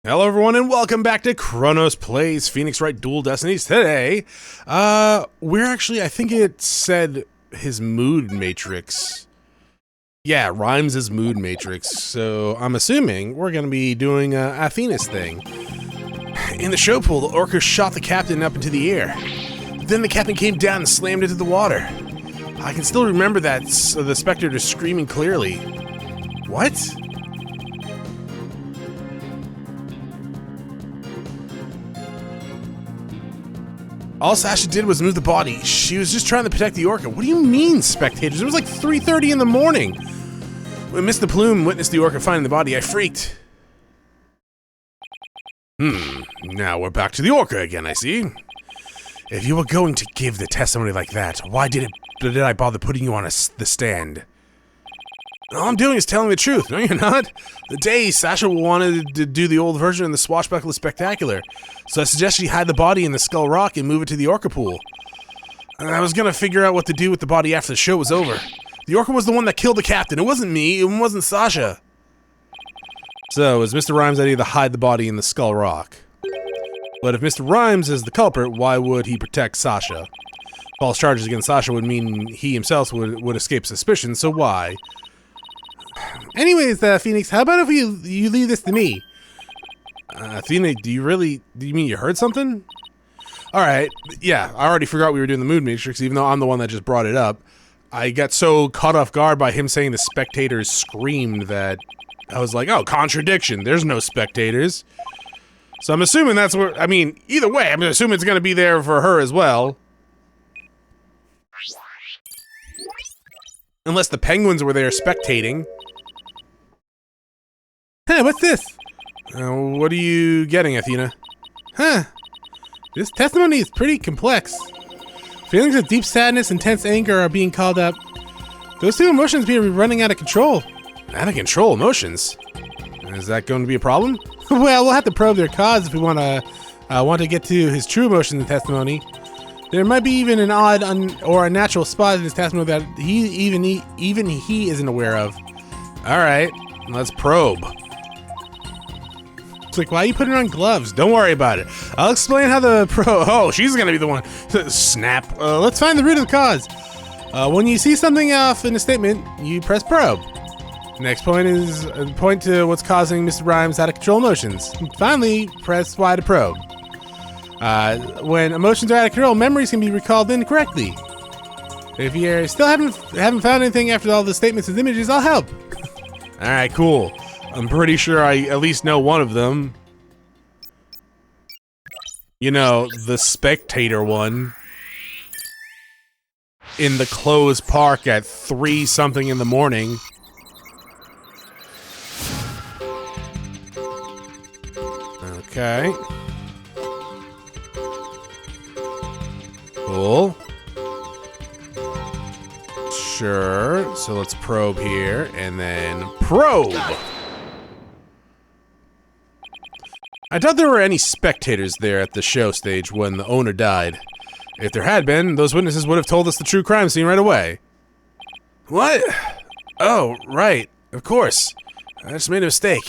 Hello everyone and welcome back to Chronos Plays Phoenix Wright Dual Destinies. Today, we're actually, I think it said his mood matrix. Yeah, Rimes' mood matrix. So I'm assuming we're going to be doing Athena's thing. In the show pool, the orca shot the captain up into the air. Then the captain came down and slammed into the water. I can still remember that, the spectator screaming clearly. What? All Sasha did was move the body. She was just trying to protect the orca. What do you mean, spectators? It was like 3:30 in the morning. When Mr. Plume witnessed the orca finding the body, I freaked. Now we're back to the orca again, I see. If you were going to give the testimony like that, why did I bother putting you on the stand? All I'm doing is telling the truth. No, you're not. The day Sasha wanted to do the old version of the Swashbuckler Spectacular, so I suggested she hide the body in the Skull Rock and move it to the orca pool. I was gonna figure out what to do with the body after the show was over. The orca was the one that killed the captain. It wasn't me. It wasn't Sasha. So, it was Mr. Rimes' idea to hide the body in the Skull Rock. But if Mr. Rimes is the culprit, why would he protect Sasha? False charges against Sasha would mean he himself would escape suspicion, so why? Anyways, Phoenix, how about if you leave this to me? Athena, do you mean you heard something? Alright, yeah, I already forgot we were doing the mood matrix, even though I'm the one that just brought it up. I got so caught off guard by him saying the spectators screamed that I was like, oh, contradiction, there's no spectators. So I'm assuming that's where, I mean, either way, I'm assuming it's gonna be there for her as well. Unless the penguins were there spectating. Hey, what's this? What are you getting, Athena? Huh. This testimony is pretty complex. Feelings of deep sadness and intense anger are being called up. Those two emotions be running out of control. Out of control emotions? Is that going to be a problem? Well, we'll have to probe their cause if we want to get to his true emotions in testimony. There might be even an odd or unnatural spot in his testimony that even he isn't aware of. All right, let's probe. It's like, why are you putting on gloves? Don't worry about it. I'll explain how the oh, she's gonna be the one. Snap. Let's find the root of the cause. When you see something off in a statement, you press probe. Next point is point to what's causing Mr. Rimes' out of control emotions. Finally, press Y to probe. When emotions are out of control, memories can be recalled incorrectly. If you still haven't found anything after all the statements and images, I'll help. All right, cool. I'm pretty sure I at least know one of them. You know, the spectator one. In the closed park at 3-something in the morning. Okay. Cool. Sure. So let's probe here, and then probe! I doubt there were any spectators there at the show stage when the owner died. If there had been, those witnesses would have told us the true crime scene right away. What? Oh, right. Of course. I just made a mistake.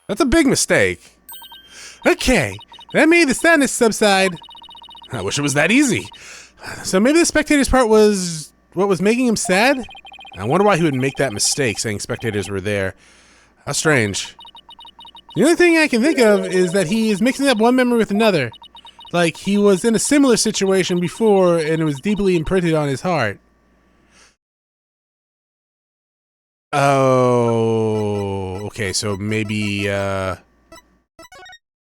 That's a big mistake. Okay, that made the sadness subside. I wish it was that easy. So maybe the spectator's part was what was making him sad? I wonder why he would make that mistake, saying spectators were there. How strange. The only thing I can think of is that he is mixing up one memory with another. Like he was in a similar situation before and it was deeply imprinted on his heart. Oh, okay, so maybe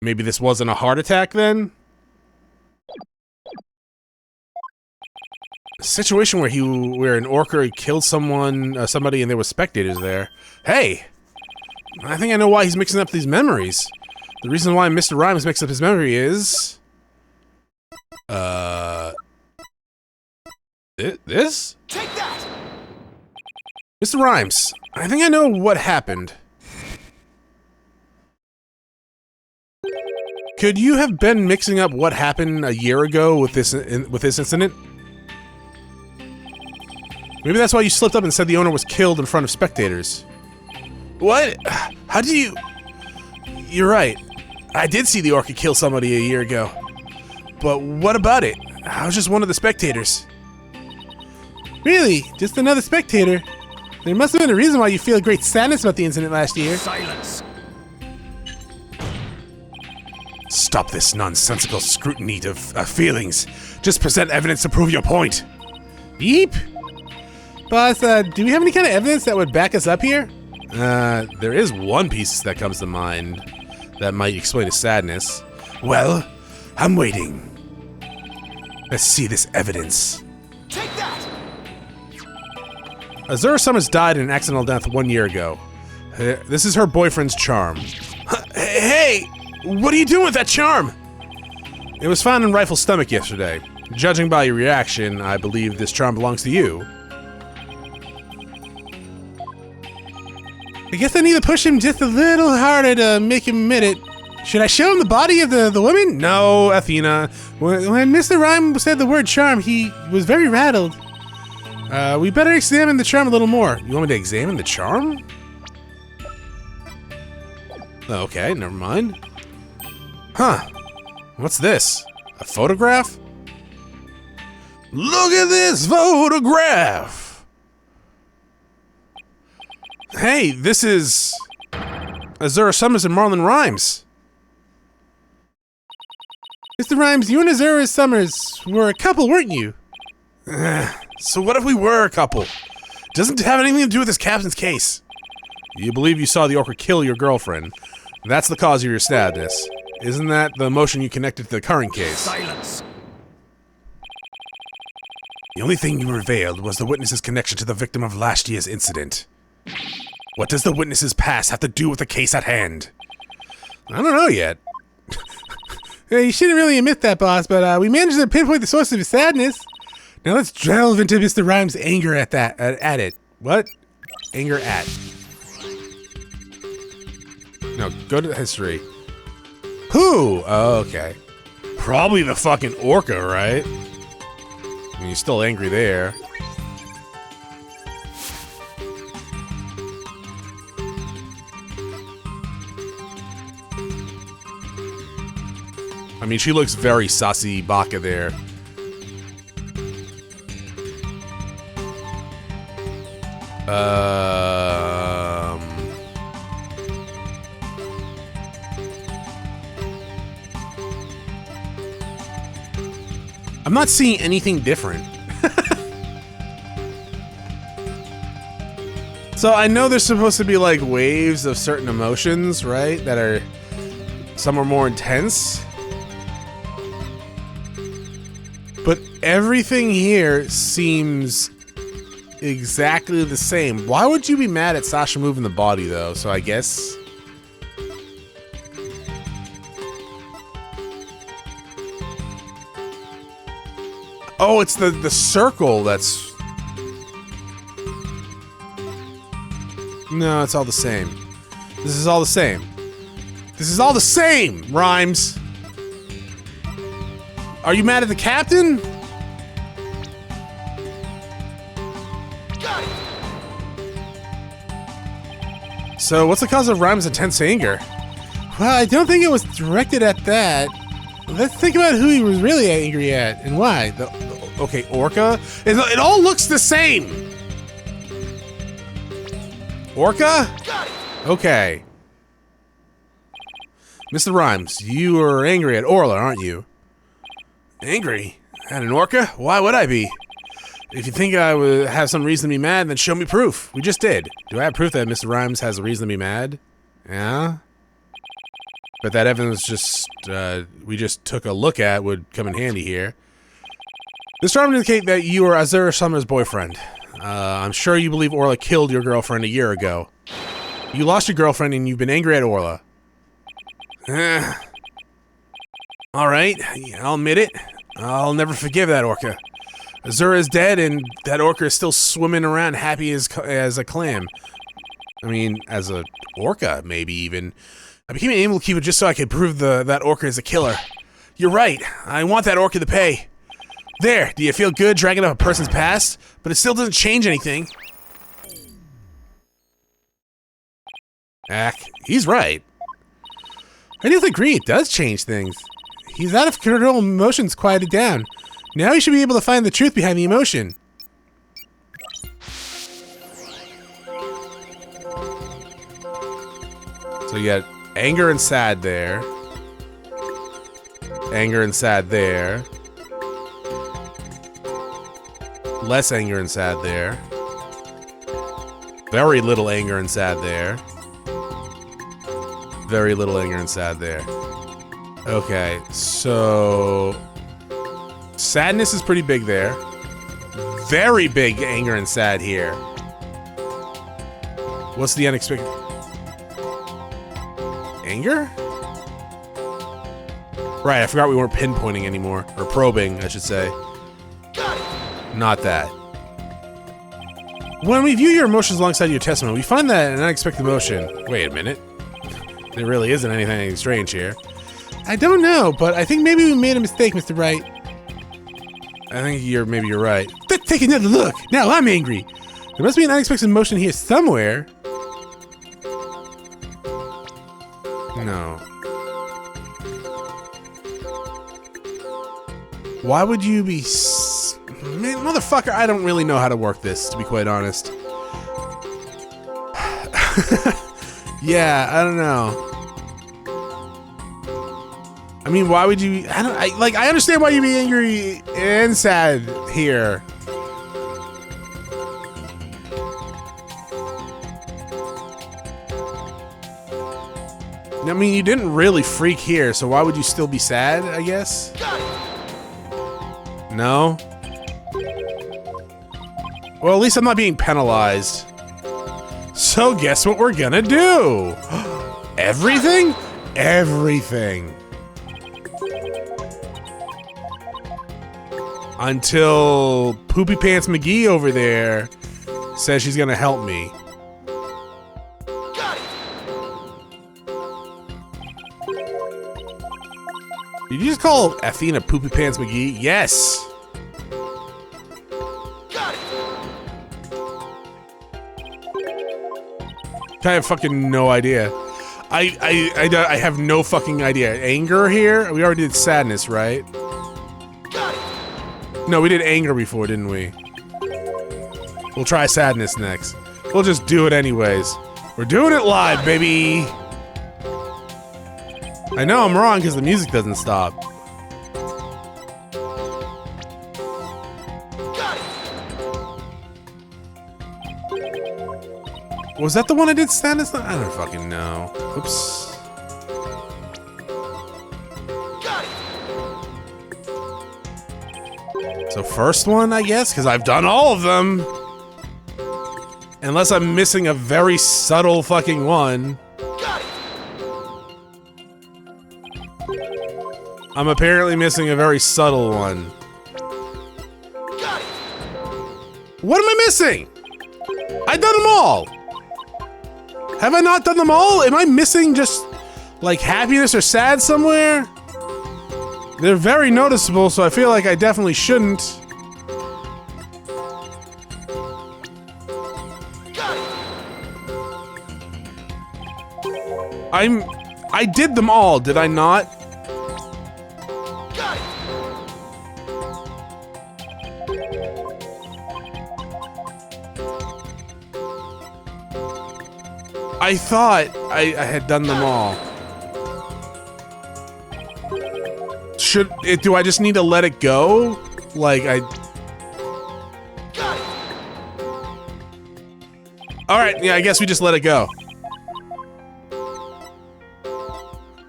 this wasn't a heart attack then? A situation where an orca killed somebody and there were spectators there. Hey! I think I know why he's mixing up these memories. The reason why Mr. Rimes mixed up his memory is... This? Take that! Mr. Rimes, I think I know what happened. Could you have been mixing up what happened a year ago with this incident? Maybe that's why you slipped up and said the owner was killed in front of spectators. What? How do you... You're right. I did see the orca kill somebody a year ago. But what about it? I was just one of the spectators. Really? Just another spectator? There must have been a reason why you feel great sadness about the incident last year. Silence. Stop this nonsensical scrutiny of feelings. Just present evidence to prove your point. Yeep. Boss, do we have any kind of evidence that would back us up here? There is one piece that comes to mind that might explain his sadness. Well, I'm waiting. Let's see this evidence. Take that! Azura Summers died in an accidental death 1 year ago. This is her boyfriend's charm. Hey! What are you doing with that charm? It was found in Rifle's stomach yesterday. Judging by your reaction, I believe this charm belongs to you. I guess I need to push him just a little harder to make him admit it. Should I show him the body of the woman? No, Athena. When Mr. Rhyme said the word charm, he was very rattled. We better examine the charm a little more. You want me to examine the charm? Okay, never mind. Huh. What's this? A photograph? Look at this photograph! Hey, this is Azura Summers and Marlon Rhymes. Mr. Rhymes, you and Azura Summers were a couple, weren't you? So what if we were a couple? Doesn't have anything to do with this captain's case. You believe you saw the orca kill your girlfriend. That's the cause of your sadness. Isn't that the emotion you connected to the current case? Silence. The only thing you revealed was the witness's connection to the victim of last year's incident. What does the witness's past have to do with the case at hand? I don't know yet. You shouldn't really admit that, boss, but we managed to pinpoint the source of his sadness. Now let's delve into Mr. Rhymes' anger at it. What? Anger at. No, go to history. Who? Oh, okay. Probably the fucking orca, right? I mean, he's still angry there. I mean, she looks very saucy Baka there. I'm not seeing anything different. So I know there's supposed to be like waves of certain emotions, right? That are, some are more intense. But everything here seems exactly the same. Why would you be mad at Sasha moving the body though? So I guess... Oh, it's the circle that's... No, it's all the same. This is all the same. This is all the same, Rhymes! Are you mad at the captain? Got it. So, what's the cause of Rhymes' intense anger? Well, I don't think it was directed at that. Let's think about who he was really angry at and why. Okay, orca? It all looks the same! Orca? Got it. Okay. Mr. Rhymes, you are angry at Orla, aren't you? Angry? At an orca? Why would I be? If you think I would have some reason to be mad, then show me proof. We just did. Do I have proof that Mr. Rhymes has a reason to be mad? Yeah? But that evidence just, we just took a look at would come in handy here. This charm indicate that you are Azura Summer's boyfriend. I'm sure you believe Orla killed your girlfriend a year ago. You lost your girlfriend and you've been angry at Orla. Alright, I'll admit it. I'll never forgive that orca. Azura is dead and that orca is still swimming around happy as a clam. I mean, as a orca, maybe even. I became an animal keeper just so I could prove that orca is a killer. You're right, I want that orca to pay. There, do you feel good dragging up a person's past? But it still doesn't change anything. He's right. I do agree, it does change things. He's out of control, emotions quieted down. Now he should be able to find the truth behind the emotion. So you got anger and sad there. Anger and sad there. Less anger and sad there. Very little anger and sad there. Very little anger and sad there. Okay, so... sadness is pretty big there. Very big anger and sad here. What's the unexpected? Anger? Right, I forgot we weren't pinpointing anymore. Or probing, I should say. Not that. When we view your emotions alongside your testimony, we find that an unexpected emotion. Wait a minute. There really isn't anything strange here. I don't know, but I think maybe we made a mistake, Mr. Wright. I think maybe you're right. Let's take another look. Now I'm angry. There must be an unexpected emotion here somewhere. No. Why would you be... Man, motherfucker, I don't really know how to work this, to be quite honest. Yeah, I don't know. I mean, why would you... I understand why you'd be angry and sad here. I mean, you didn't really freak here, so why would you still be sad, I guess? No? Well, at least I'm not being penalized. So guess what we're gonna do? Everything? Everything. Until Poopy Pants McGee over there says she's gonna help me. Did you just call Athena Poopy Pants McGee? Yes! I have fucking no idea. I have no fucking idea. Anger here? We already did sadness, right? No, we did anger before, didn't we? We'll try sadness next. We'll just do it anyways. We're doing it live, baby! I know I'm wrong because the music doesn't stop. Was that the one I did sadness? I don't fucking know. Oops. So first one, I guess, because I've done all of them. Unless I'm missing a very subtle fucking one. I'm apparently missing a very subtle one. What am I missing? I've done them all. Have I not done them all? Am I missing just, like, happiness or sad somewhere? They're very noticeable, so I feel like I definitely shouldn't. I did them all, did I not? I thought I had done them all. Do I just need to let it go? Like, Alright, yeah, I guess we just let it go.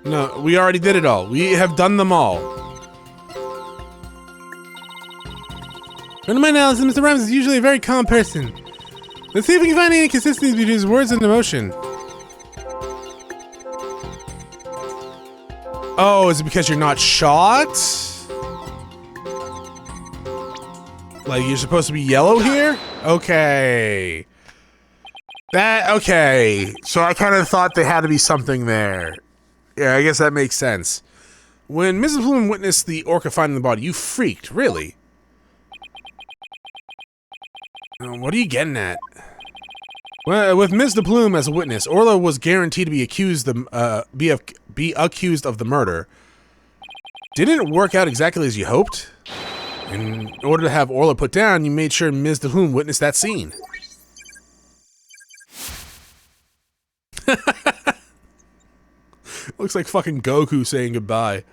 No, we already did it all. We have done them all. From my analysis, Mr. Rimes is usually a very calm person. Let's see if we can find any consistency between his words and emotion. Oh, is it because you're not shot? Like, you're supposed to be yellow here? Okay. Okay. So I kind of thought there had to be something there. Yeah, I guess that makes sense. When Mrs. Bloom witnessed the orca finding the body, you freaked, really? What are you getting at? Well, with Ms. de Plume as a witness, Orla was guaranteed to be accused be accused of the murder. Didn't it work out exactly as you hoped? In order to have Orla put down, you made sure Ms. de Plume witnessed that scene. Looks like fucking Goku saying goodbye.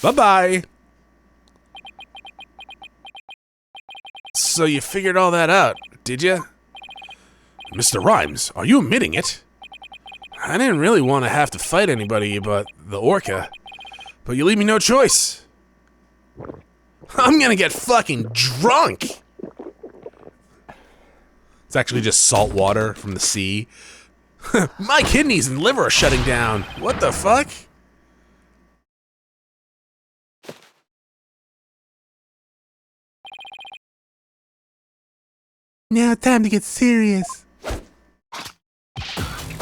Bye-bye. So you figured all that out, did you? Mr. Rhymes, are you admitting it? I didn't really want to have to fight anybody but the orca, but you leave me no choice. I'm gonna get fucking drunk! It's actually just salt water from the sea. My kidneys and liver are shutting down. What the fuck? Now time to get serious.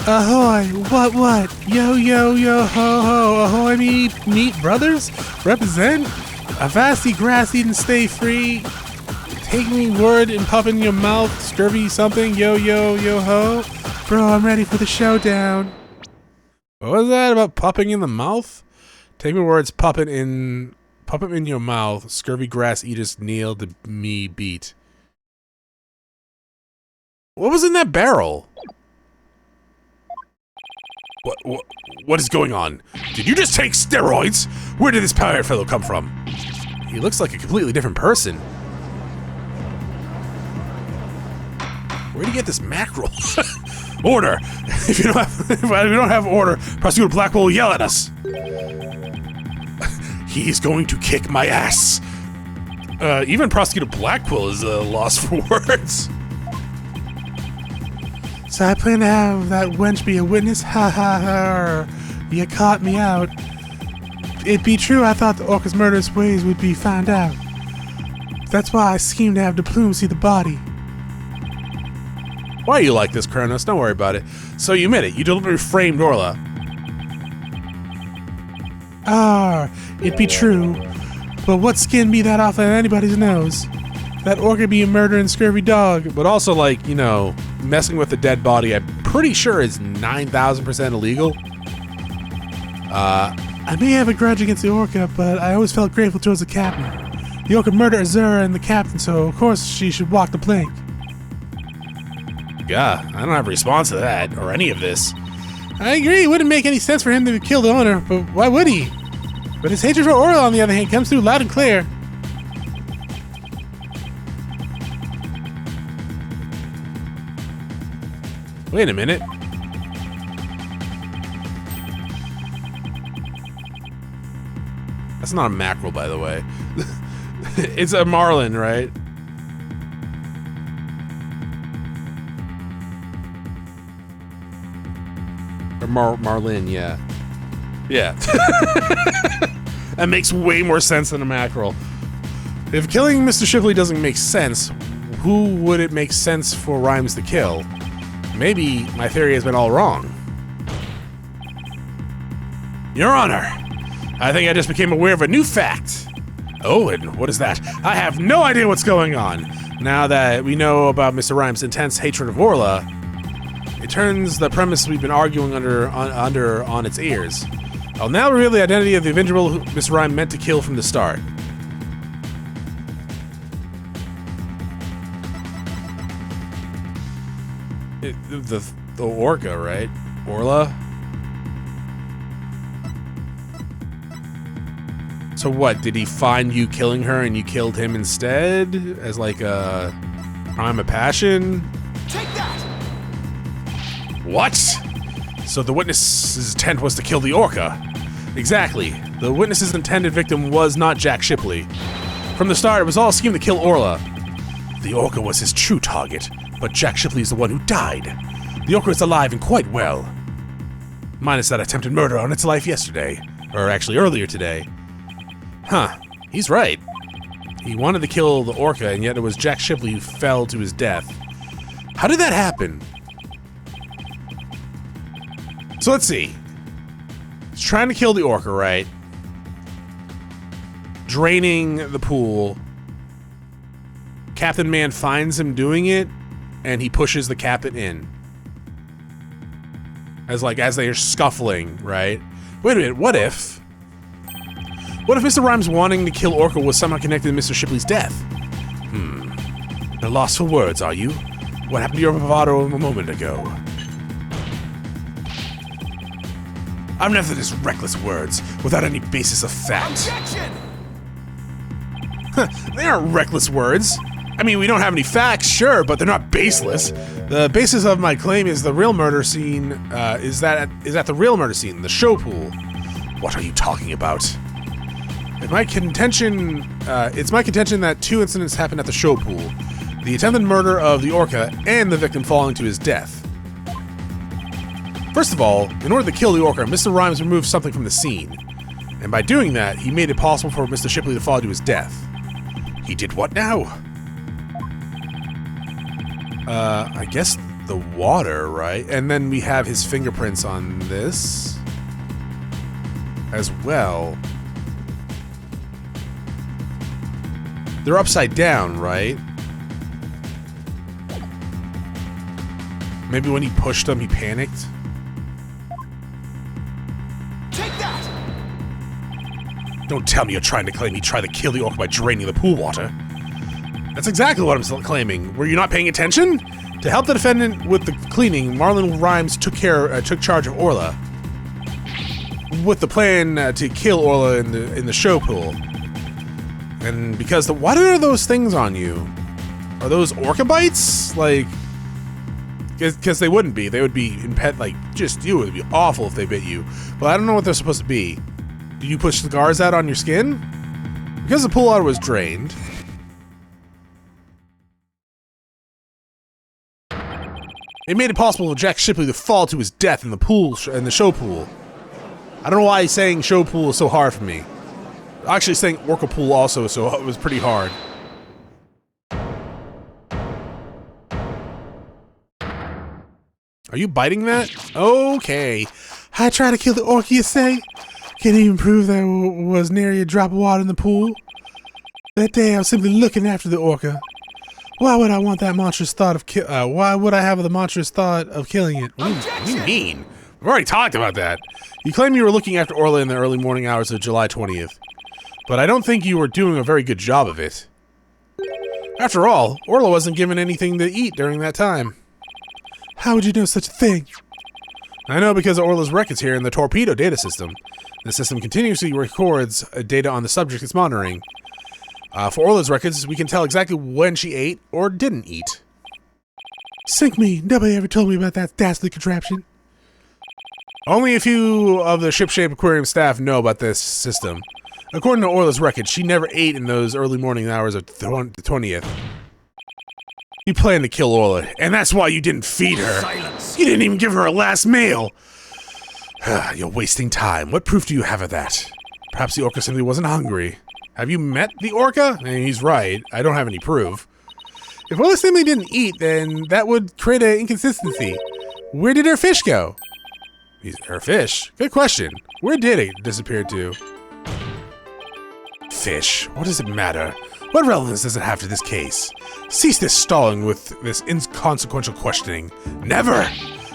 Ahoy, what? Yo, ho, ho, ahoy, meet brothers? Represent? Avasti, grass eat and stay free. Take me word and pup in your mouth, scurvy something, yo, ho. Bro, I'm ready for the showdown. What was that about pupping in the mouth? Take me words, pup it in your mouth, scurvy grass eaters kneel to me beat. What was in that barrel? What is going on? Did you just take steroids? Where did this pirate fellow come from? He looks like a completely different person. Where'd he get this mackerel? Order! If we don't have order, Prosecutor Blackwell will yell at us. He's going to kick my ass. Even Prosecutor Blackwell is lost for words. So I plan to have that wench be a witness? Ha ha ha. You caught me out. It be true, I thought the orca's murderous ways would be found out. That's why I schemed to have de Plume see the body. Why are you like this, Chronos? Don't worry about it. So you admit it. You deliberately framed Orla. It be true. But what skin be that off of anybody's nose? That orca be a murdering scurvy dog. But also, like, you know, messing with a dead body, I'm pretty sure is 9,000% illegal. I may have a grudge against the orca, but I always felt grateful towards the captain. The orca murdered Azura and the captain, so of course she should walk the plank. Yeah, I don't have a response to that, or any of this. I agree, it wouldn't make any sense for him to kill the owner, but why would he? But his hatred for Orla, on the other hand, comes through loud and clear. Wait a minute. That's not a mackerel, by the way. It's a marlin, right? Or marlin, yeah. Yeah. That makes way more sense than a mackerel. If killing Mr. Shipley doesn't make sense, who would it make sense for Rhymes to kill? Maybe my theory has been all wrong. Your Honor, I think I just became aware of a new fact. Oh, and what is that? I have no idea what's going on. Now that we know about Mr. Rhymes' intense hatred of Orla, it turns the premise we've been arguing on its ears. I'll now reveal the identity of the individual who Mr. Rhymes meant to kill from the start. The orca, right? Orla? So what, did he find you killing her and you killed him instead? As like a crime of passion? Take that! What? So the witness's intent was to kill the orca? Exactly. The witness's intended victim was not Jack Shipley. From the start, it was all a scheme to kill Orla. The orca was his true target, but Jack Shipley is the one who died. The orca is alive and quite well. Minus that attempted murder on its life yesterday. Or actually earlier today. Huh, he's right. He wanted to kill the orca, and yet it was Jack Shipley who fell to his death. How did that happen? So let's see. He's trying to kill the orca, right? Draining the pool. Captain Man finds him doing it, and he pushes the captain in. As they are scuffling, right? Wait a minute, what if Mr. Rhymes wanting to kill Orca was somehow connected to Mr. Shipley's death? You're lost for words, are you? What happened to your bravado a moment ago? I'm never just reckless words without any basis of fact. Objection! They aren't reckless words. I mean, we don't have any facts, sure, but they're not baseless. The basis of my claim is the real murder scene, is at the real murder scene, the show pool. What are you talking about? It's my contention that two incidents happened at the show pool. The attempted murder of the orca and the victim falling to his death. First of all, in order to kill the orca, Mr. Rhymes removed something from the scene. And by doing that, he made it possible for Mr. Shipley to fall to his death. He did what now? I guess the water, right? And then we have his fingerprints on this as well. They're upside down, right? Maybe when he pushed them, he panicked. Take that! Don't tell me you're trying to claim he tried to kill the orca by draining the pool water. That's exactly what I'm claiming. Were you not paying attention? To help the defendant with the cleaning, Marlon Rhymes took charge of Orla, with the plan to kill Orla in the show pool. And because what are those things on you? Are those orca bites? Like, because they wouldn't be. They would be just you. It would be awful if they bit you. But I don't know what they're supposed to be. Did you push scars out on your skin? Because the pool water was drained. It made it possible for Jack Shipley to fall to his death in the pool, in the show pool. I don't know why saying show pool is so hard for me. Actually, saying orca pool also, so it was pretty hard. Are you biting that? Okay. I tried to kill the orca, you say? Can't even prove there was nary a drop of water in the pool. That day I was simply looking after the orca. Why would I want that monstrous thought of why would I have the monstrous thought of killing it? What do you mean? We've already talked about that. You claim you were looking after Orla in the early morning hours of July 20th. But I don't think you were doing a very good job of it. After all, Orla wasn't given anything to eat during that time. How would you know such a thing? I know because of Orla's records here in the torpedo data system. The system continuously records data on the subject it's monitoring. For Orla's records, we can tell exactly when she ate or didn't eat. Sink me, nobody ever told me about that dastardly contraption. Only a few of the ship-shape aquarium staff know about this system. According to Orla's records, she never ate in those early morning hours of the 20th. You planned to kill Orla, and that's why you didn't feed her. Silence. You didn't even give her a last meal. You're wasting time. What proof do you have of that? Perhaps the orca simply wasn't hungry. Have you met the orca? He's right. I don't have any proof. If Orla simply didn't eat, then that would create an inconsistency. Where did her fish go? Her fish? Good question. Where did it disappear to? Fish. What does it matter? What relevance does it have to this case? Cease this stalling with this inconsequential questioning. Never!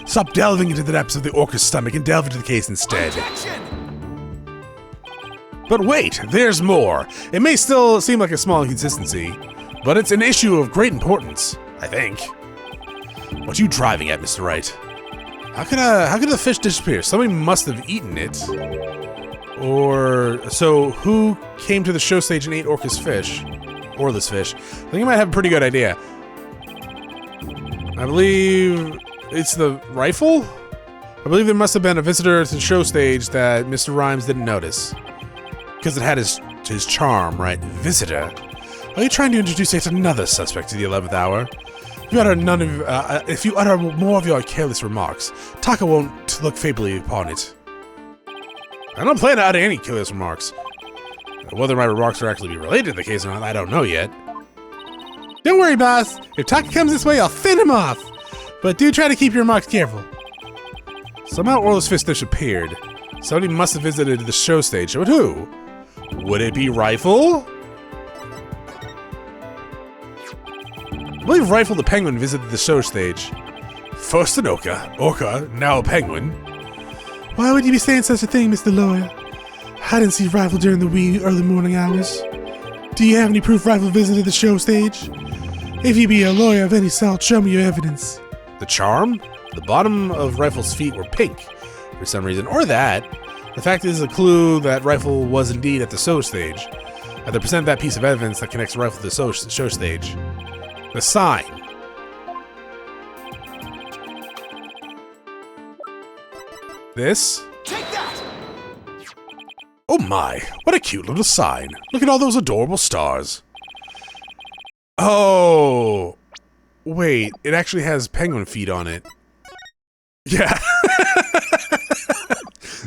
Stop delving into the depths of the orca's stomach and delve into the case instead. Objection! But wait, there's more. It may still seem like a small inconsistency, but it's an issue of great importance, I think. What are you driving at, Mr. Wright? How could the fish disappear? Somebody must have eaten it. So who came to the show stage and ate Orla's fish? I think you might have a pretty good idea. I believe it's the rifle? I believe there must have been a visitor to the show stage that Mr. Rhymes didn't notice. Because it had his charm, right? Visitor? Are you trying to introduce yet another suspect to the 11th hour? If you utter more of your careless remarks, Taka won't look favorably upon it. I don't plan to utter any careless remarks. Whether my remarks are actually be related to the case or not, I don't know yet. Don't worry, boss. If Taka comes this way, I'll fend him off. But do try to keep your remarks careful. Somehow Orla's fish disappeared. Somebody must have visited the show stage, but who? Would it be Rifle? I believe Rifle the Penguin visited the show stage. First an orca, now a penguin. Why would you be saying such a thing, Mr. Lawyer? I didn't see Rifle during the wee early morning hours. Do you have any proof Rifle visited the show stage? If you be a lawyer of any sort, show me your evidence. The charm? The bottom of Rifle's feet were pink, for some reason, or that. The fact is a clue that Rifle was indeed at the show stage. I have to present that piece of evidence that connects Rifle to the show stage. The sign. This? Take that! Oh my, what a cute little sign. Look at all those adorable stars. Oh, wait, it actually has penguin feet on it. Yeah.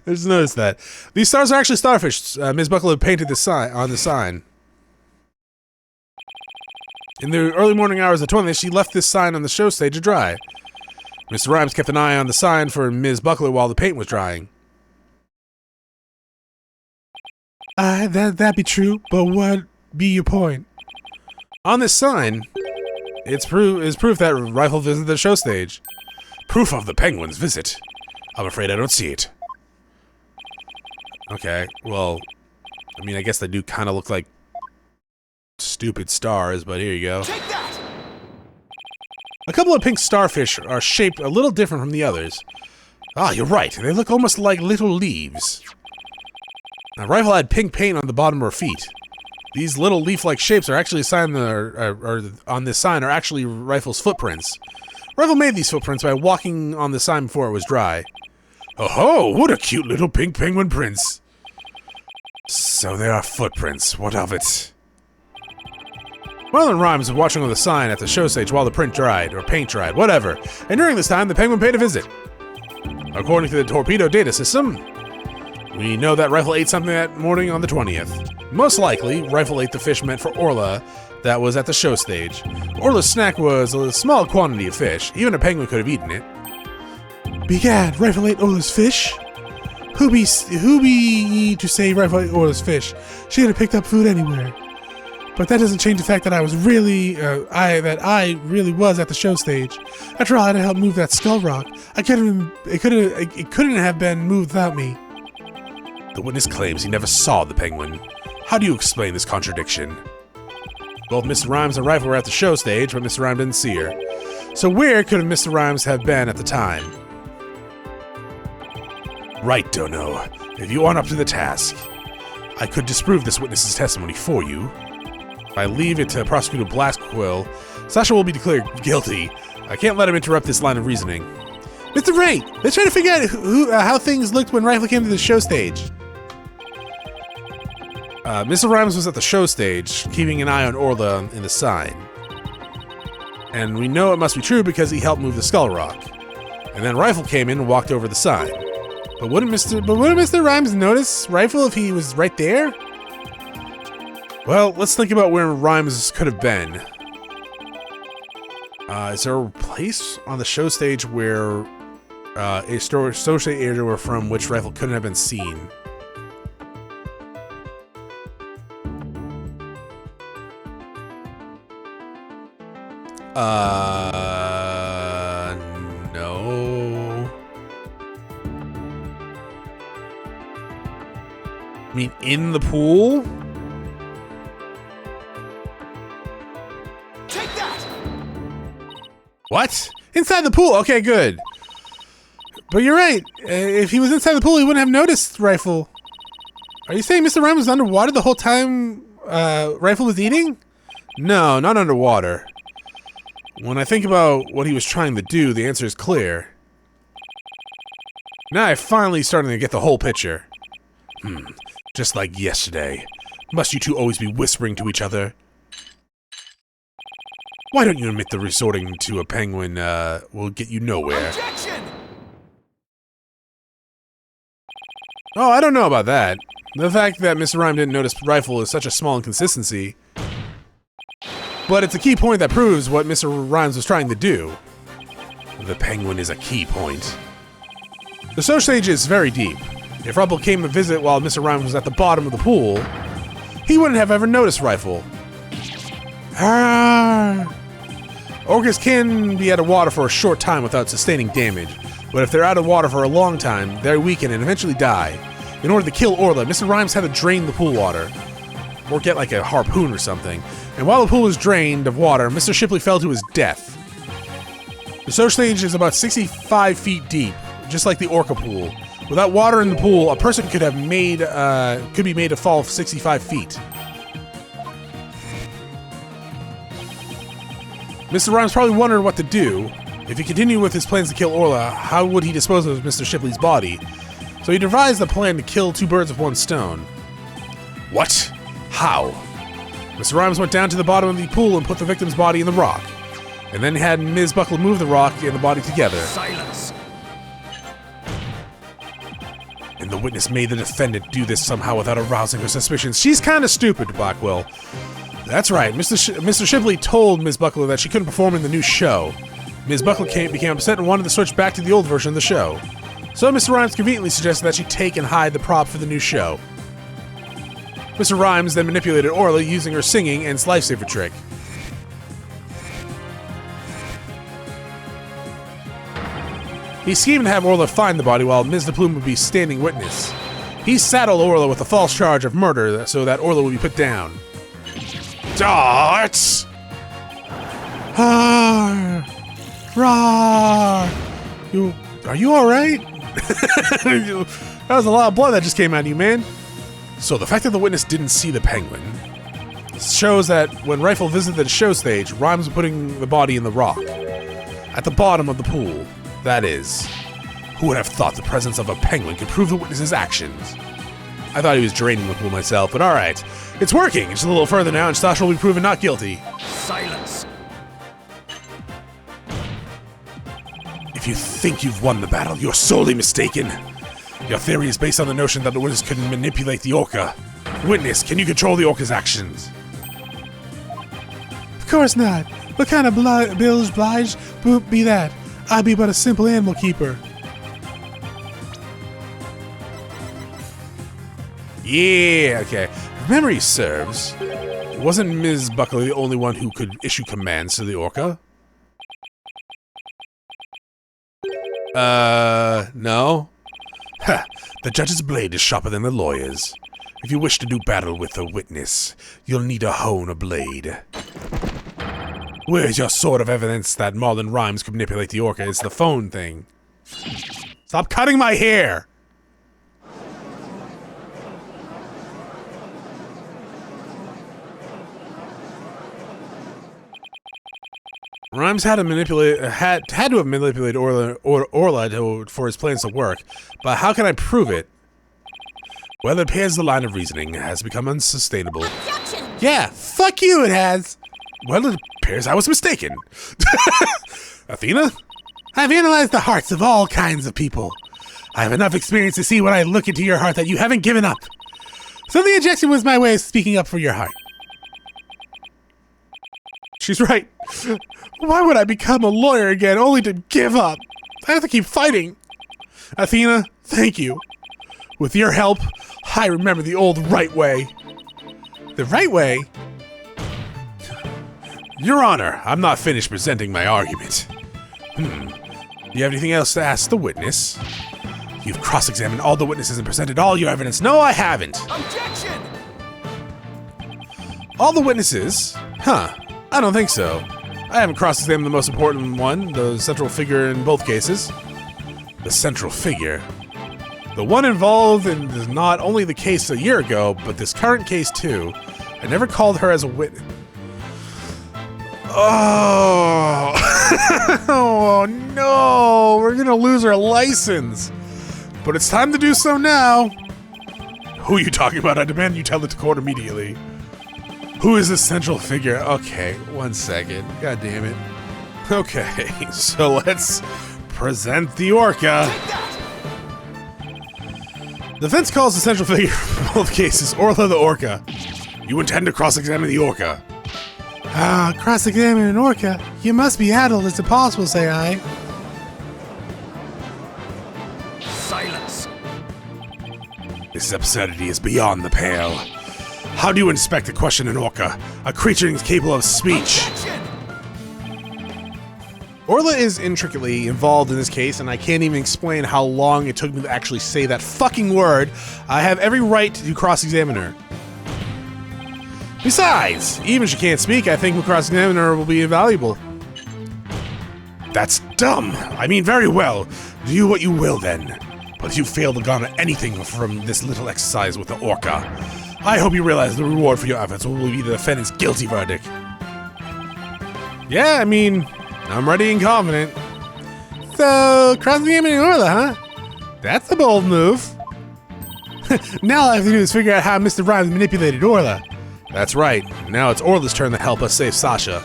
I just noticed that. These stars are actually starfish. Ms. Buckler painted the sign on the sign. In the early morning hours of the 20th, she left this sign on the show stage to dry. Mr. Rimes kept an eye on the sign for Ms. Buckler while the paint was drying. That be true, but what be your point? On this sign, it's proof that Rifle visited the show stage. Proof of the penguin's visit. I'm afraid I don't see it. Okay, well, I mean, I guess they do kind of look like stupid stars, but here you go. Take that! A couple of pink starfish are shaped a little different from the others. Ah, you're right. They look almost like little leaves. Now, Rifle had pink paint on the bottom of her feet. These little leaf-like shapes are actually a sign on this sign are actually Rifle's footprints. Rifle made these footprints by walking on the sign before it was dry. Oh-ho! What a cute little pink penguin prints! So there are footprints. What of it? Marlon Rimes was watching on the sign at the show stage while the print dried, or paint dried, whatever. And during this time, the penguin paid a visit. According to the torpedo data system, we know that Rifle ate something that morning on the 20th. Most likely, Rifle ate the fish meant for Orla that was at the show stage. Orla's snack was a small quantity of fish. Even a penguin could have eaten it. Begad, Rifle ate Orla's fish? Who be ye to say Rifle ate Orla's fish? She could have picked up food anywhere. But that doesn't change the fact that I was really, I really was at the show stage. After all, I had to help move that skull rock. It couldn't have been moved without me. The witness claims he never saw the penguin. How do you explain this contradiction? Both Mr. Rimes and Rifle were at the show stage, but Mr. Rimes didn't see her. So where could Mr. Rimes have been at the time? Right, Dono. If you aren't up to the task, I could disprove this witness's testimony for you. If I leave it to Prosecutor Blackquill, Sasha will be declared guilty. I can't let him interrupt this line of reasoning. Mr. Wright, let's try to figure out how things looked when Rifle came to the show stage. Mr. Rimes was at the show stage, keeping an eye on Orla in the sign. And we know it must be true because he helped move the skull rock. And then Rifle came in and walked over the sign. But wouldn't Mr. Rimes notice Rifle if he was right there? Well, let's think about where Rimes could have been. Is there a place on the show stage where a social area from which Rifle couldn't have been seen? No. I mean, in the pool? Take that! What? Inside the pool. Okay, good. But you're right. If he was inside the pool, he wouldn't have noticed Rifle. Are you saying Mr. Rimes was underwater the whole time Rifle was eating? No, not underwater. When I think about what he was trying to do, the answer is clear. Now I'm finally starting to get the whole picture. Just like yesterday. Must you two always be whispering to each other? Why don't you admit the resorting to a penguin will get you nowhere? Objection! Oh, I don't know about that. The fact that Mr. Rhyme didn't notice Rifle is such a small inconsistency. But it's a key point that proves what Mr. Rhymes was trying to do. The penguin is a key point. The show stage is very deep. If Rubble came to visit while Mr. Rhymes was at the bottom of the pool, he wouldn't have ever noticed Rifle. Orcas can be out of water for a short time without sustaining damage, but if they're out of water for a long time, they weaken and eventually die. In order to kill Orla, Mr. Rhymes had to drain the pool water, or get like a harpoon or something. And while the pool was drained of water, Mr. Shipley fell to his death. The social stage is about 65 feet deep, just like the orca pool. Without water in the pool, a person could be made to fall 65 feet. Mr. Rhymes probably wondered what to do. If he continued with his plans to kill Orla, how would he dispose of Mr. Shipley's body? So he devised a plan to kill two birds with one stone. What? How? Mr. Rhymes went down to the bottom of the pool and put the victim's body in the rock, and then had Ms. Buckle move the rock and the body together. Silence. And the witness made the defendant do this somehow without arousing her suspicions. She's kind of stupid, Blackwell. That's right. Mr. Shipley told Ms. Buckle that she couldn't perform in the new show. Ms. Buckle became upset and wanted to switch back to the old version of the show. So Mr. Rhymes conveniently suggested that she take and hide the prop for the new show. Mr. Rhymes then manipulated Orla using her singing and lifesaver trick. He schemed to have Orla find the body while Ms. DePlume would be standing witness. He saddled Orla with a false charge of murder so that Orla would be put down. Darts! Arr! Rawr! Are you alright? That was a lot of blood that just came out of you, man. So the fact that the witness didn't see the penguin shows that when Rifle visited the show stage, Rhymes was putting the body in the rock. At the bottom of the pool, that is. Who would have thought the presence of a penguin could prove the witness's actions? I thought he was draining the pool myself, but alright. It's working! It's a little further now and Stasha will be proven not guilty. Silence. If you think you've won the battle, you're sorely mistaken. Your theory is based on the notion that the witness could manipulate the orca. Witness, can you control the orca's actions? Of course not. What kind of bilge blige be that? I be but a simple animal keeper. Yeah, okay. If memory serves, wasn't Ms. Buckley the only one who could issue commands to the orca? No? Ha! The judge's blade is sharper than the lawyer's. If you wish to do battle with a witness, you'll need to hone a blade. Where's your sword of evidence that Marlon Rhymes could manipulate the orca? It's the phone thing. Stop cutting my hair! Rhymes had to have manipulated Orla for his plans to work, but how can I prove it? Well, it appears the line of reasoning has become unsustainable. Objection! Yeah, fuck you it has! Well, it appears I was mistaken. Athena? I've analyzed the hearts of all kinds of people. I have enough experience to see when I look into your heart that you haven't given up. So the injection was my way of speaking up for your heart. She's right. Why would I become a lawyer again only to give up? I have to keep fighting. Athena, thank you. With your help, I remember the old right way. The right way? Your Honor, I'm not finished presenting my argument. Do you have anything else to ask the witness? You've cross-examined all the witnesses and presented all your evidence. No, I haven't. Objection! All the witnesses? Huh. I don't think so. I haven't cross-examined the most important one, the central figure in both cases. The central figure. The one involved in not only the case a year ago, but this current case too. I never called her as a witness. Oh. Oh no, we're gonna lose our license. But it's time to do so now. Who are you talking about? I demand you tell it to court immediately. Who is this central figure? Okay, 1 second. God damn it. Okay, so let's present the orca. Take that! Defense calls the central figure in both cases Orla the orca. You intend to cross-examine the orca. Cross-examine an orca? You must be adult, it's impossible, say I. Silence. This absurdity is beyond the pale. How do you inspect and question an orca, a creature incapable of speech? Objection! Orla is intricately involved in this case, and I can't even explain how long it took me to actually say that fucking word. I have every right to cross-examine her. Besides, even if she can't speak, I think cross-examining her will be invaluable. That's dumb. I mean, very well. Do what you will, then. But you failed to garner anything from this little exercise with the orca. I hope you realize the reward for your efforts will be the defendant's guilty verdict. Yeah, I mean, I'm ready and confident. So, cross-examining Orla, huh? That's a bold move. Now all I have to do is figure out how Mr. Rhymes manipulated Orla. That's right. Now it's Orla's turn to help us save Sasha.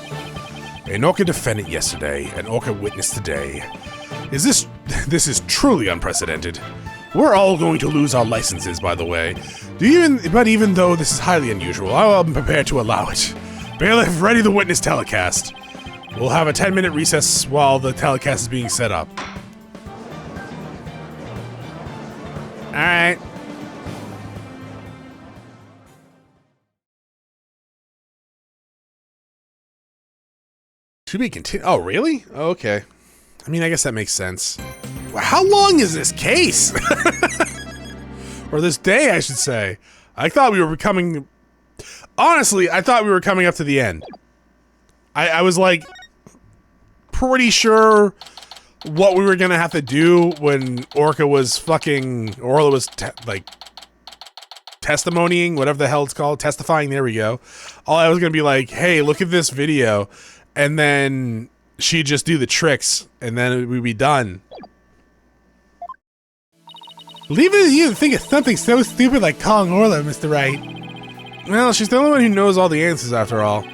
An orca defendant yesterday, an orca witness today. This is truly unprecedented. We're all going to lose our licenses, by the way. But even though this is highly unusual, I am prepared to allow it. Bailiff, ready the witness telecast. We'll have a 10-minute recess while the telecast is being set up. Alright. To be continued. Oh, really? Oh, okay. I mean, I guess that makes sense. How long is this case? Or this day, I should say. I thought we were coming... Honestly, I thought we were coming up to the end. I was like... pretty sure what we were gonna have to do when Orla was testimonying, whatever the hell it's called, testifying, there we go. All I was gonna be like, hey, look at this video, and then she'd just do the tricks, and then we'd be done. Leave it to you to think of something so stupid like calling Orla, Mr. Wright. Well, she's the only one who knows all the answers after all.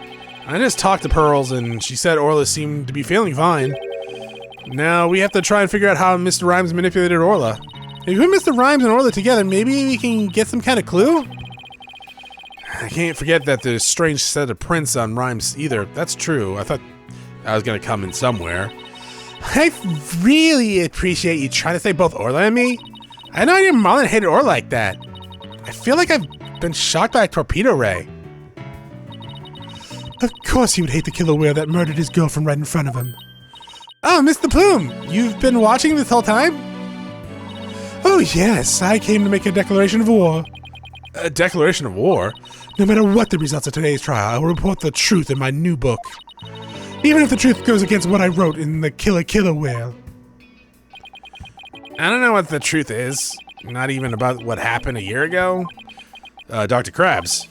I just talked to Pearls, and she said Orla seemed to be feeling fine. Now, we have to try and figure out how Mr. Rhymes manipulated Orla. If you put Mr. Rhymes and Orla together, maybe we can get some kind of clue? I can't forget that there's a strange set of prints on Rhymes either. That's true. I thought I was gonna come in somewhere. I really appreciate you trying to save both Orla and me. I know your mother hated Orla like that. I feel like I've been shocked by a torpedo ray. Of course he would hate the killer whale that murdered his girlfriend right in front of him. Oh, Mr. Plume, you've been watching this whole time? Oh yes, I came to make a declaration of war. A declaration of war? No matter what the results of today's trial, I will report the truth in my new book. Even if the truth goes against what I wrote in The Killer Whale. I don't know what the truth is. Not even about what happened a year ago. Dr. Krabs.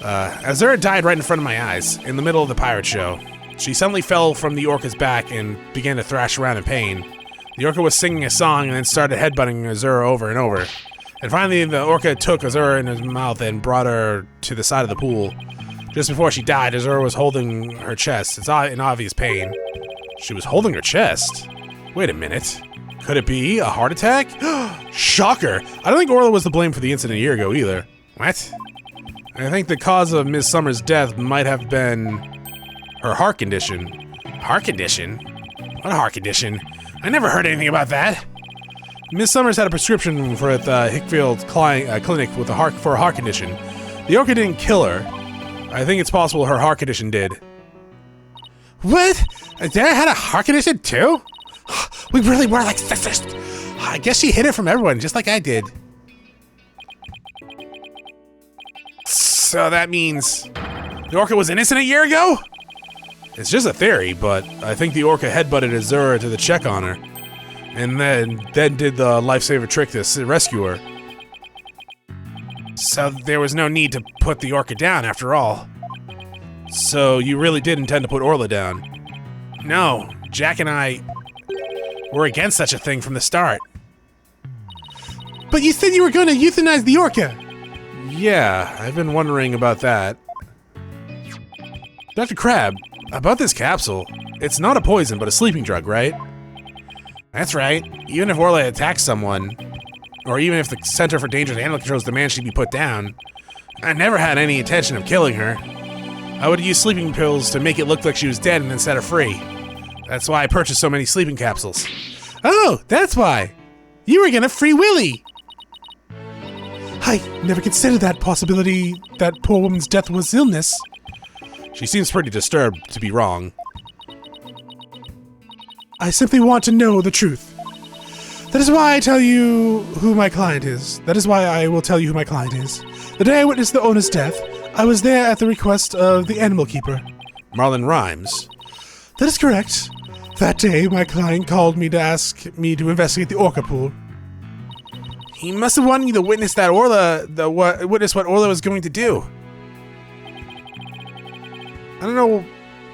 Azura died right in front of my eyes, in the middle of the pirate show. She suddenly fell from the orca's back and began to thrash around in pain. The orca was singing a song and then started headbutting Azura over and over. And finally, the orca took Azura in his mouth and brought her to the side of the pool. Just before she died, Azura was holding her chest. It's in obvious pain. She was holding her chest? Wait a minute. Could it be a heart attack? Shocker! I don't think Orla was to blame for the incident a year ago either. What? I think the cause of Miss Summers' death might have been her heart condition. Heart condition? What heart condition? I never heard anything about that. Miss Summers had a prescription for at the Hickfield clinic with for a heart condition. The orca didn't kill her. I think it's possible her heart condition did. What? Dad had a heart condition too? We really were like sisters. I guess she hid it from everyone, just like I did. So that means the orca was innocent a year ago? It's just a theory, but I think the orca headbutted Azura to the check on her, and then did the lifesaver trick to rescue her. So there was no need to put the orca down after all. So you really did intend to put Orla down? No, Jack and I were against such a thing from the start. But you said you were going to euthanize the orca! Yeah, I've been wondering about that. Dr. Crab, about this capsule, it's not a poison, but a sleeping drug, right? That's right. Even if Orla attacks someone, or even if the Center for Dangerous Animal Control's demand she be put down, I never had any intention of killing her. I would use sleeping pills to make it look like she was dead and then set her free. That's why I purchased so many sleeping capsules. Oh, that's why. You were gonna free Willy. I never considered that possibility, that poor woman's death was illness. She seems pretty disturbed to be wrong. I simply want to know the truth. That is why I tell you who my client is. That is why I will tell you who my client is. The day I witnessed the owner's death, I was there at the request of the animal keeper. Marlon Rhymes. That is correct. That day, my client called me to ask me to investigate the orca pool. He must have wanted you to witness that Orla, witness what Orla was going to do. I don't know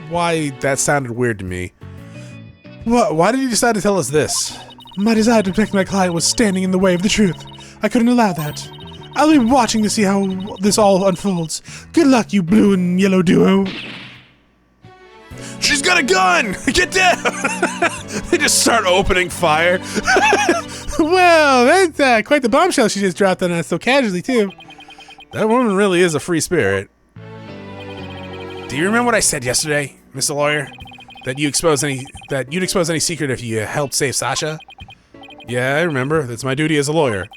why that sounded weird to me. Why did you decide to tell us this? My desire to protect my client was standing in the way of the truth. I couldn't allow that. I'll be watching to see how this all unfolds. Good luck, you blue and yellow duo. She's got a gun! Get down! They just start opening fire. Well, that's quite the bombshell she just dropped on us so casually, too. That woman really is a free spirit. Do you remember what I said yesterday, Mr. Lawyer? That you'd expose any secret if you helped save Sasha? Yeah, I remember. That's my duty as a lawyer.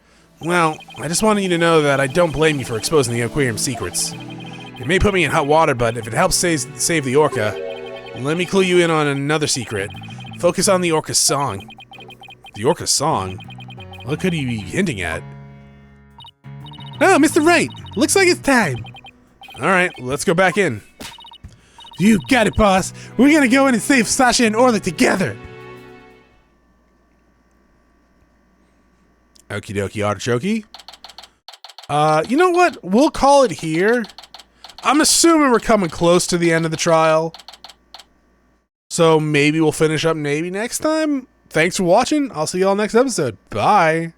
Well, I just wanted you to know that I don't blame you for exposing the aquarium secrets. It may put me in hot water, but if it helps save the orca, let me clue you in on another secret. Focus on the orca's song. The orca's song? What could he be hinting at? Oh, Mr. Wright! Looks like it's time. Alright, let's go back in. You got it, boss. We're gonna go in and save Sasha and Orla together. Okie dokie artichoke. You know what? We'll call it here. I'm assuming we're coming close to the end of the trial. So maybe we'll finish up maybe next time. Thanks for watching. I'll see you all next episode. Bye.